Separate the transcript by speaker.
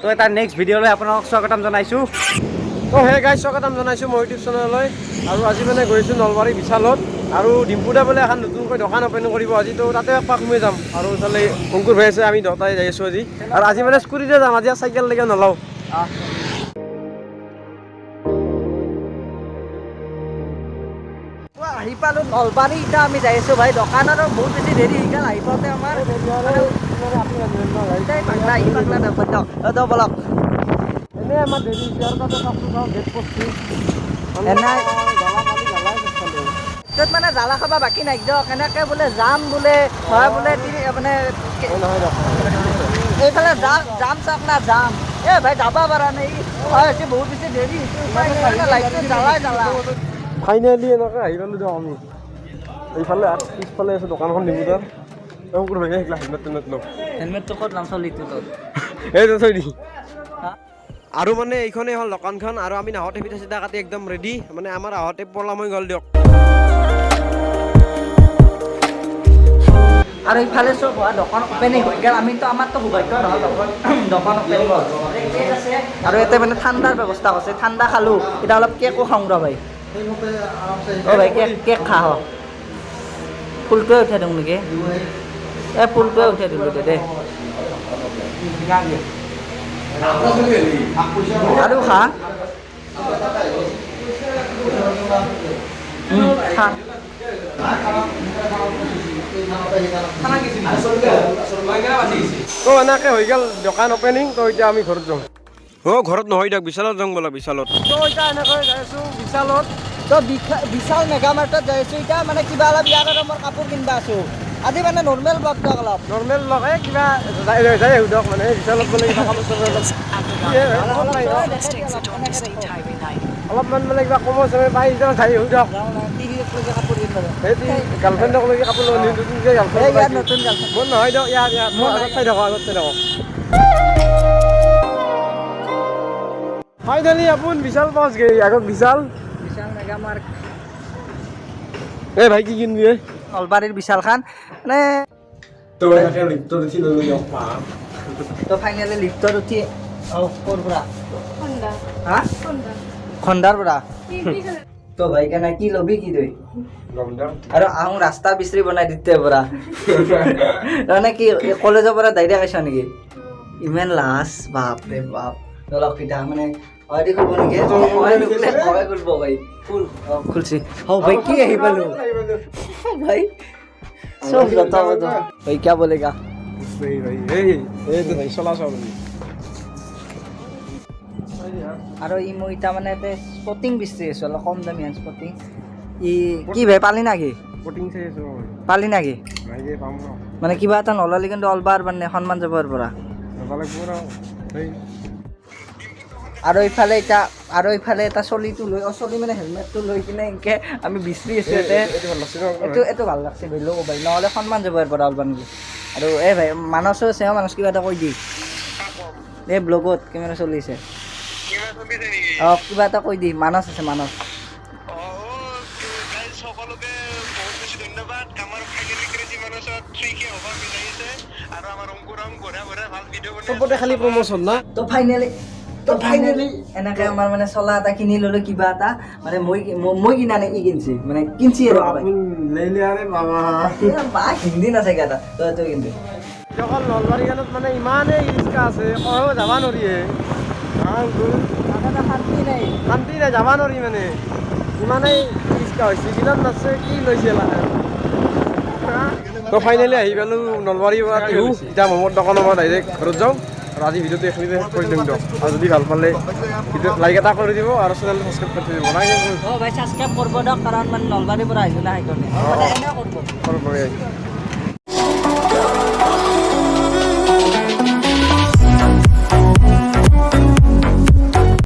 Speaker 1: তো এটা নেক্সট ভিডিঅ'লৈ আপোনালোকক স্বাগতম জনাইছোঁ। তো হে গাইজ স্বাগতম জনাইছোঁ মোৰ ইউটিউব চেনেললৈ। আৰু আজি মানে গৈছোঁ নলবাৰী বিশালত আৰু ডিম্পুদা বোলে এখন নতুনকৈ দোকান অপেনিং কৰিব আজি। তো তাতে এপাক সোমাই যাম আৰু ইফালে অংকুৰ ভাই আছে, আমি দুটাই যাই আছোঁ আজি। আৰু আজি মানে স্কুটিতে যাম, আজি চাইকেললৈকে নলওঁ।
Speaker 2: আহি পালোঁ নলবাৰী, এতিয়া আমি যাই আছোঁ ভাই দোকান আৰু বহুত বেছি দেৰি হৈ গ'ল আহি পাওঁতে আমাৰ। বলক
Speaker 1: এনেই আমাৰ দেৰি হৈছে আৰু তাতে কাপোৰ গেট পষ্টি
Speaker 2: য'ত মানে জ্বালা খাবা বাকী নাই দিয়ক। এনেকৈ বোলে যাম বোলে হয় বোলে মানে এইফালে যাম চাওক না যাম ভাই যাবা পাৰা নাই হয় হৈছে বহুত বেছি দেৰি জ্বালা।
Speaker 1: ফাইনেলি এনেকৈ আহি পালোঁ দিয়ক আমি। এইফালে পিছফালে আছোঁ দোকানখন ডিম্পুদাৰ। অংকুৰ ভাই আহিলা হেলমেট লওঁ।
Speaker 2: হেলমেটটো ক'ত লাম চলিটো তোৰ
Speaker 1: এইটো থৈ দি। আৰু মানে এইখনেই হ'ল দোকানখন আৰু আমি নাহতে পিঠা চিঠা কাটি একদম ৰেডি। মানে আমাৰ আহোঁতে পলাম হৈ গ'ল দিয়ক।
Speaker 2: আৰু ইফালে চব হোৱা দোকান অপেনিং হৈ গ'ল। আমিতো আমাৰতো সৌভাগ্য নহয় দোকান অপেনিং হ'ল আৰু ইয়াতে মানে ঠাণ্ডাৰ ব্যৱস্থা আছে। ঠাণ্ডা খালোঁ এতিয়া অলপ কেকো খাওঁ ৰ ভাই। অ' ভাই কেক খা হ ফুলটোৱে উঠাই দিওঁ নেকি? ফুলটোৱে উঠাই দিলোঁ দে আৰু খা খা।
Speaker 1: তো এনেকৈ হৈ গ'ল দোকান অপেনিং। তো এতিয়া আমি ঘৰত যাওঁ। ঘৰত নহয় দিয়ক, বিশালত যাওঁ বোলা বিশালত। তো এতিয়া এনেকৈ যাই আছোঁ বিশালত।
Speaker 2: তো বিশাল মেগা মাৰ্টত যাই আছোঁ এতিয়া। মানে কিবা অলপ ইয়াত আৰু মই কাপোৰ কিনিব আছোঁ আজি। মানে নৰ্মেল ব্লগ দিয়ক অলপ
Speaker 1: নৰ্মেল ব্লগ কিবা যাই আহোঁ দিয়ক। মানে বিশালত মানে কিবা কাপোৰ অলপমান মানে কিবা কমৰ চমে পাই যাই আহোঁ দিয়ক।
Speaker 2: কাপোৰ কিনিব
Speaker 1: গাৰ্লফ্ৰেণ্ডক লৈ কাপোৰ ল'ব নতুনকৈ গাৰ্লফ্ৰেণ্ড
Speaker 2: নতুন গাৰ্লফ্ৰেণ্ড
Speaker 1: মোৰ নহয় দিয়ক। ইয়াত আগত চাই থাকক ফাইনেলি আপোন বিশাল পাঁচ গৈ আগত বিশাল
Speaker 2: মেগা মাৰ্ট
Speaker 1: ভাই কি কিনবি
Speaker 2: নলবাৰীৰ বিশালখান মানে। তো ফাইনেলি লিফ্টত উঠি ক'ৰ পৰা খণ্ডাৰ পৰা। তো ভাই কেনে কি ল'বি কি তই আৰু আহোঁ ৰাস্তা বিচৰি বনাই দিতে পৰা তাৰমানে কি কলেজৰ পৰা ডাইৰেক্ট আহিছ নেকি? ইমান লাজ বাপ ৰে বাপ। অলপ পিঠা মানে খুলিব নেকি? খুলিব ভাই খুলছি ভাই কি আহি পালোঁ ভাই চব ভাই কিয়া বলেগা আৰু ই মই এতিয়া মানে স্পটিং বিচাৰি আছোঁ অলপ কম দামী স্পটিং। ই কি ভাই পালি নাকি? পালি নাকি? মানে কিবা এটা নলালি কিন্তু অলবাৰ মানে সন্মান যাবৰ পৰা। আৰু ইফালে এটা চলিটো লৈ চলি মানে হেলমেটটো লৈ কিনে এনেকৈ আমি বিচাৰি আছোঁ ইয়াতে। এইটো ভাল লাগছে ভাই ল'ব ভাই নহ'লে সন্মান যাব ইয়াৰ পৰা অলবা নেকি? আৰু ভাই মানছো আছে মানছ কিবা এটা কৈ দি ব্লগত কেমেৰা চলিছে কিবা এটা কৈ দি মানছ আছে মানছ।
Speaker 1: চবতে খালি প্ৰমোচন না।
Speaker 2: তো ফাইনেলি এনেকৈ আমাৰ মানে চলা এটা কিনি ল'লোঁ কিবা এটা। মানে মই কিনা নাই ই কিনছি মানে কিনছি আৰু হিন্দী নাচাগে এটা তই কিন্তু
Speaker 1: অকল নলবাৰীখনত মানে ইমানেই ৰিক্সা আছে যাব নোৱাৰিয়ে। শান্তি নাই যাব নোৱাৰি মানে ইমানেই ৰিক্সা হৈছে। কিমান নাচছে কি লৈছে তো ফাইনেলি আহি পালোঁ নলবাৰীৰ পৰা টিহু। এতিয়া মমৰ দোকানৰ পৰা ডাইৰেক্ট ঘৰত যাওঁ। আৰু আজি ভিডিঅ'টো এইখিনিতে শেষ কৰি দিম দিয়ক। আৰু যদি ভাল পালে ভিডিঅ'ত লাইক এটা কৰি দিব আৰু চেনেলটো ছাবস্ক্ৰাইব কৰি দিব।
Speaker 2: ভাই ছাবস্ক্ৰাইব কৰিব দিয়ক কাৰণ মানে নলবাৰীৰ পৰা আহিছোঁ না সেইকাৰণে কৰিব।